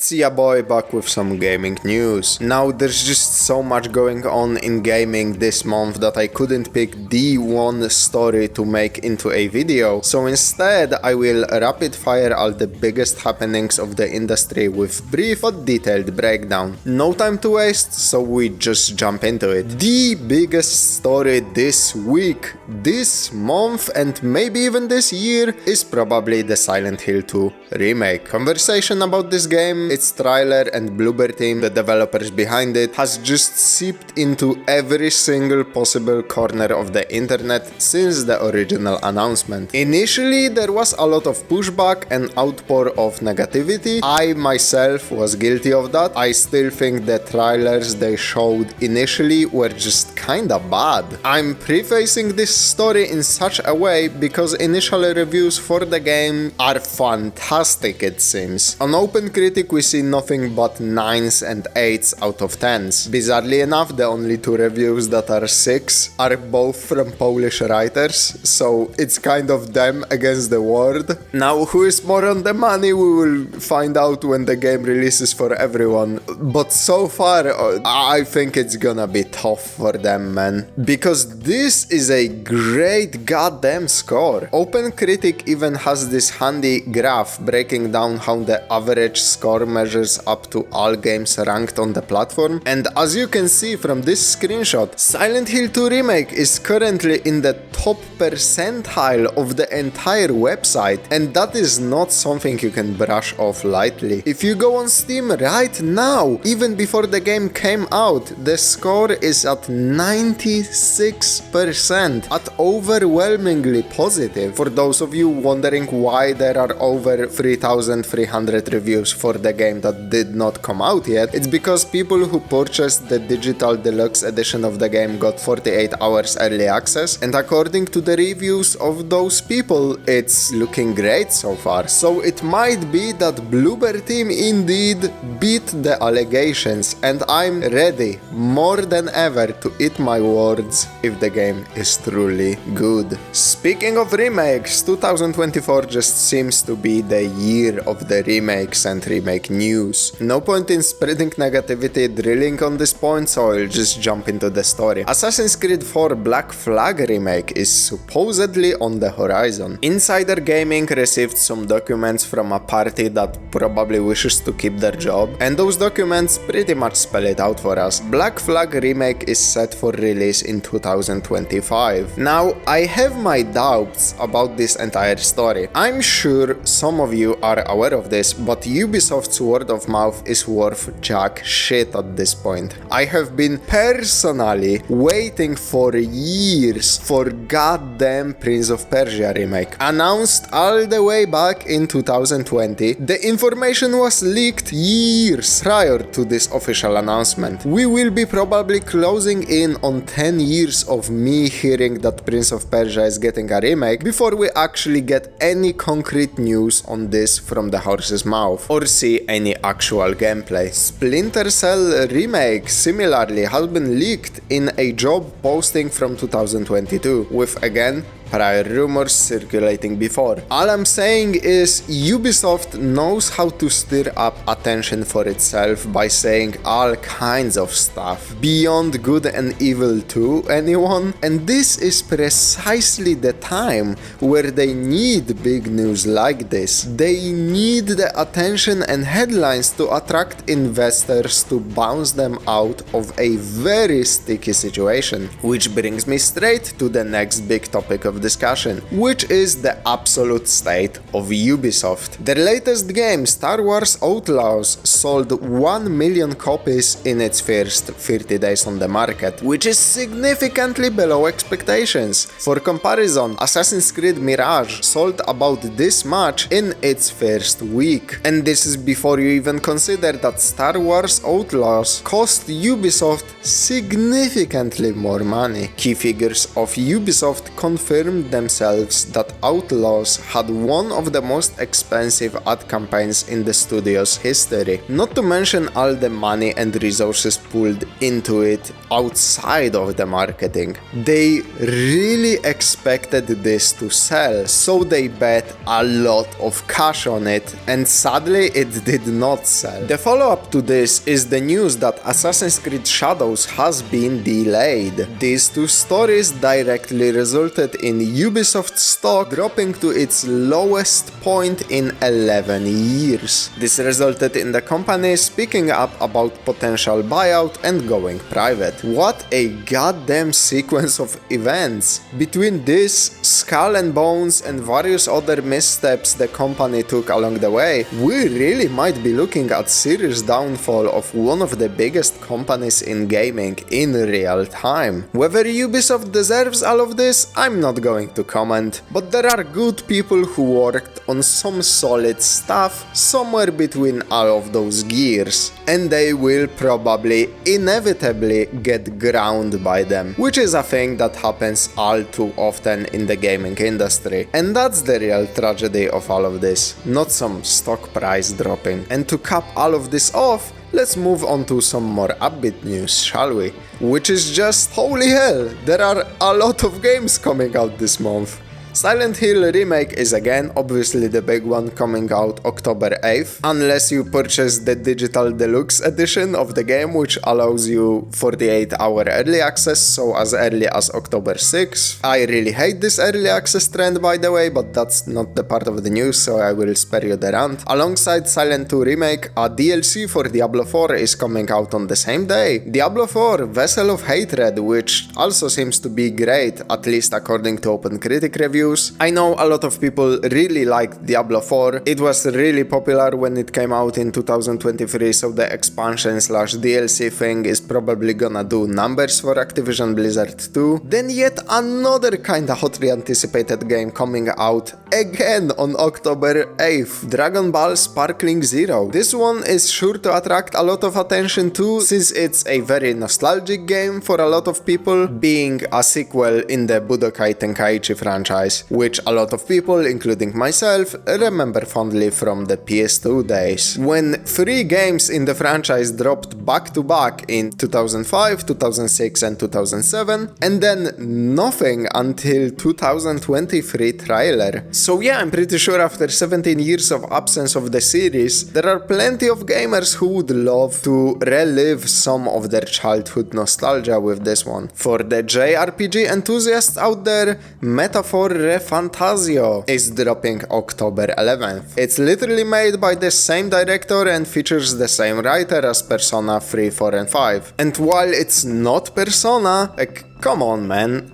It's ya boy back with some gaming news. Now there's just so much going on in gaming this month that I couldn't pick the one story to make into a video, so instead I will rapid fire all the biggest happenings of the industry with brief but detailed breakdown. No time to waste, so we just jump into it. The biggest story this week, this month and maybe even this year is probably the Silent Hill 2 remake. Conversation about this game, its trailer and Bloober Team, the developers behind it, has just seeped into every single possible corner of the internet since the original announcement. Initially there was a lot of pushback and outpour of negativity. I myself was guilty of that. I still think the trailers they showed initially were just kinda bad. I'm prefacing this story in such a way because initial reviews for the game are fantastic, it seems. On OpenCritic we see nothing but 9s and 8s out of 10s. Bizarrely enough, the only two reviews that are 6 are both from Polish writers, so it's kind of them against the world. Now, who is more on the money we will find out when the game releases for everyone, but so far I think it's gonna be tough for them, man, because this is a great goddamn score. OpenCritic even has this handy graph breaking down how the average score measures up to all games ranked on the platform, and as you can see from this screenshot, Silent Hill 2 Remake is currently in the top percentile of the entire website, and that is not something you can brush off lightly. If you go on Steam right now, even before the game came out, the score is at 96%, at overwhelmingly positive. For those of you wondering why there are over 3,300 reviews for the game that did not come out yet, it's because people who purchased the digital deluxe edition of the game got 48 hours early access, and according to the reviews of those people, it's looking great so far. So it might be that Bloober Team indeed beat the allegations, and I'm ready more than ever to eat my words if the game is truly good. Speaking of remakes, 2024 just seems to be the year of the remakes and remake news. No point in spreading negativity drilling on this point, so I'll just jump into the story. Assassin's Creed 4 Black Flag remake is supposedly on the horizon. Insider Gaming received some documents from a party that probably wishes to keep their job, and those documents pretty much spell it out for us. Black Flag remake is set for release in 2025. Now, I have my doubts about this entire story. I'm sure some of you are aware of this, but Ubisoft's word of mouth is worth jack shit at this point. I have been personally waiting for years for goddamn Prince of Persia remake. Announced all the way back in 2020, the information was leaked years prior to this official announcement. We will be probably closing in on 10 years of me hearing that Prince of Persia is getting a remake before we actually get any concrete news on this from the horse's mouth or see any actual gameplay. Splinter Cell remake similarly has been leaked in a job posting from 2022 with again prior rumors circulating before. All I'm saying is Ubisoft knows how to stir up attention for itself by saying all kinds of stuff beyond good and evil to anyone, and this is precisely the time where they need big news like this. They need the attention and headlines to attract investors to bounce them out of a very sticky situation, which brings me straight to the next big topic of discussion, which is the absolute state of Ubisoft. Their latest game, Star Wars Outlaws, sold 1 million copies in its first 30 days on the market, which is significantly below expectations. For comparison, Assassin's Creed Mirage sold about this much in its first week. And this is before you even consider that Star Wars Outlaws cost Ubisoft significantly more money. Key figures of Ubisoft confirm affirmed themselves that Outlaws had one of the most expensive ad campaigns in the studio's history. Not to mention all the money and resources pulled into it outside of the marketing. They really expected this to sell, so they bet a lot of cash on it, and sadly it did not sell. The follow-up to this is the news that Assassin's Creed Shadows has been delayed. These two stories directly resulted in Ubisoft stock dropping to its lowest point in 11 years. This resulted in the company speaking up about potential buyout and going private. What a goddamn sequence of events! Between this, Skull and Bones, and various other missteps the company took along the way, we really might be looking at serious downfall of one of the biggest companies in gaming in real time. Whether Ubisoft deserves all of this, I'm not going to comment, but there are good people who worked on some solid stuff somewhere between all of those gears, and they will probably inevitably get ground by them, which is a thing that happens all too often in the gaming industry. And that's the real tragedy of all of this, not some stock price dropping. And to cap all of this off, let's move on to some more upbeat news, shall we? Which is just, holy hell, there are a lot of games coming out this month. Silent Hill Remake is again obviously the big one, coming out October 8th, unless you purchase the digital deluxe edition of the game, which allows you 48-hour early access, so as early as October 6th. I really hate this early access trend, by the way, but that's not the part of the news, so I will spare you the rant. Alongside Silent 2 Remake, a DLC for Diablo 4 is coming out on the same day. Diablo 4 Vessel of Hatred, which also seems to be great, at least according to OpenCritic reviews. I know a lot of people really liked Diablo 4. It was really popular when it came out in 2023, so the expansion / DLC thing is probably gonna do numbers for Activision Blizzard too. Then yet another kinda hotly anticipated game coming out again on October 8th, Dragon Ball Sparkling Zero. This one is sure to attract a lot of attention too, since it's a very nostalgic game for a lot of people, being a sequel in the Budokai Tenkaichi franchise, which a lot of people, including myself, remember fondly from the PS2 days, when 3 games in the franchise dropped back to back in 2005, 2006 and 2007, and then nothing until 2023 trailer. So yeah, I'm pretty sure after 17 years of absence of the series, there are plenty of gamers who would love to relive some of their childhood nostalgia with this one. For the JRPG enthusiasts out there, Metaphor Refantasio is dropping October 11th. It's literally made by the same director and features the same writer as Persona 3, 4 and 5. And while it's not Persona, like, come on man.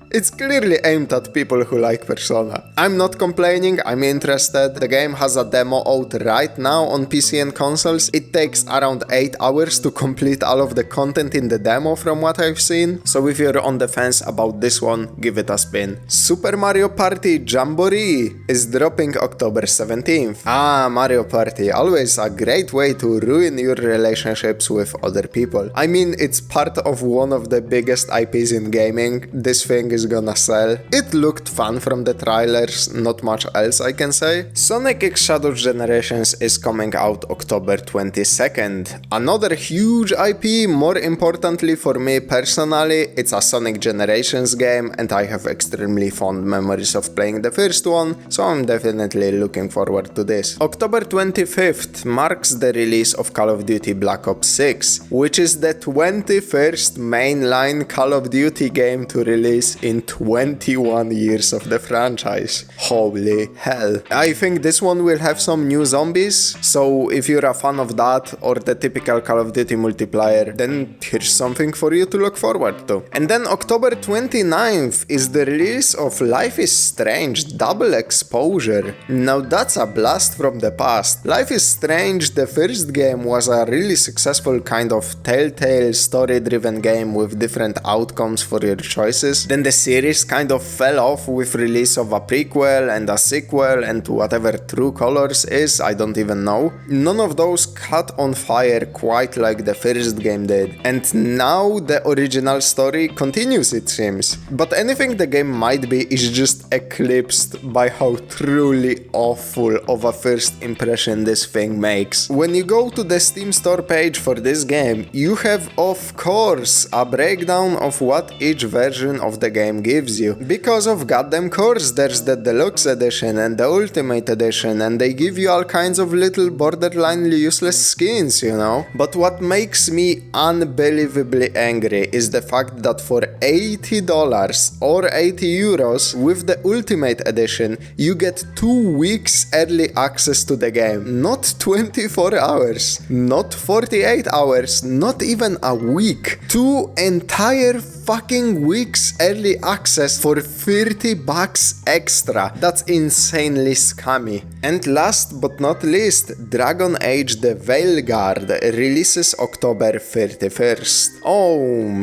It's clearly aimed at people who like Persona. I'm not complaining, I'm interested. The game has a demo out right now on PC and consoles. It takes around 8 hours to complete all of the content in the demo from what I've seen. So if you're on the fence about this one, give it a spin. Super Mario Party Jamboree is dropping October 17th. Ah, Mario Party, always a great way to ruin your relationships with other people. I mean, it's part of one of the biggest IPs in gaming. This thing is gonna sell. It looked fun from the trailers, not much else I can say. Sonic X Shadows Generations is coming out October 22nd. Another huge IP, more importantly for me personally, it's a Sonic Generations game and I have extremely fond memories of playing the first one, so I'm definitely looking forward to this. October 25th marks the release of Call of Duty Black Ops 6, which is the 21st mainline Call of Duty game to release in 21 years of the franchise. Holy hell. I think this one will have some new zombies, so if you're a fan of that or the typical Call of Duty multiplayer, then here's something for you to look forward to. And then October 29th is the release of Life is Strange Double Exposure. Now that's a blast from the past. Life is Strange, the first game, was a really successful kind of telltale story-driven game with different outcomes for your choices. Then the series kind of fell off with release of a prequel and a sequel and whatever True Colors is, I don't even know. None of those caught on fire quite like the first game did. And now the original story continues, it seems. But anything the game might be is just eclipsed by how truly awful of a first impression this thing makes. When you go to the Steam store page for this game, you have of course a breakdown of what each version of the game gives you. Because of goddamn course there's the deluxe edition and the ultimate edition, and they give you all kinds of little borderline useless skins, you know. But what makes me unbelievably angry is the fact that for $80 or €80 with the ultimate edition you get 2 weeks early access to the game. Not 24 hours, not 48 hours, not even a week. 2 entire fucking weeks early access for $30 extra. That's insanely scammy. And last but not least, Dragon Age the Veilguard releases October 31st. Oh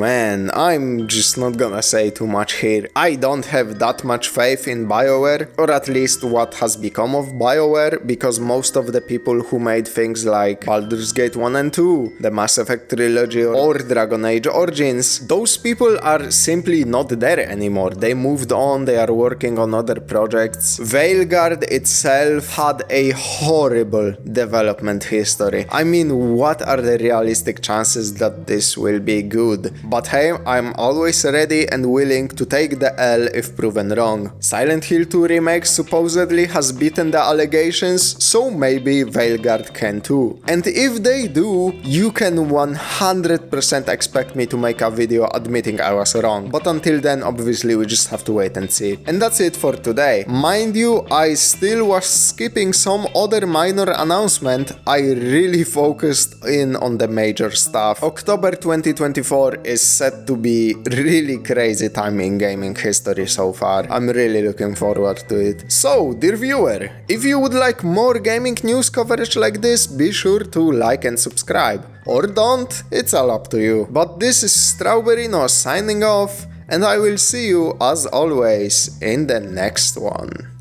man, I'm just not gonna say too much here. I don't have that much faith in BioWare, or at least what has become of BioWare, because most of the people who made things like Baldur's Gate 1 and 2, the Mass Effect trilogy, or Dragon Age Origins, those people are simply not there anymore. They moved on, they are working on other projects. Veilguard itself had a horrible development history. I mean, what are the realistic chances that this will be good? But hey, I'm always ready and willing to take the L if proven wrong. Silent Hill 2 Remake supposedly has beaten the allegations, so maybe Veilguard can too. And if they do, you can 100% expect me to make a video admitting I was wrong. But until then, obviously we just have to wait and see. And that's it for today. Mind you, I still was skipping some other minor announcement. I really focused in on the major stuff. October 2024 is set to be really crazy time in gaming history so far. I'm really looking forward to it. So, dear viewer, if you would like more gaming news coverage like this, be sure to like and subscribe. Or don't, it's all up to you. But this is Strawberryno signing off, and I will see you as always in the next one.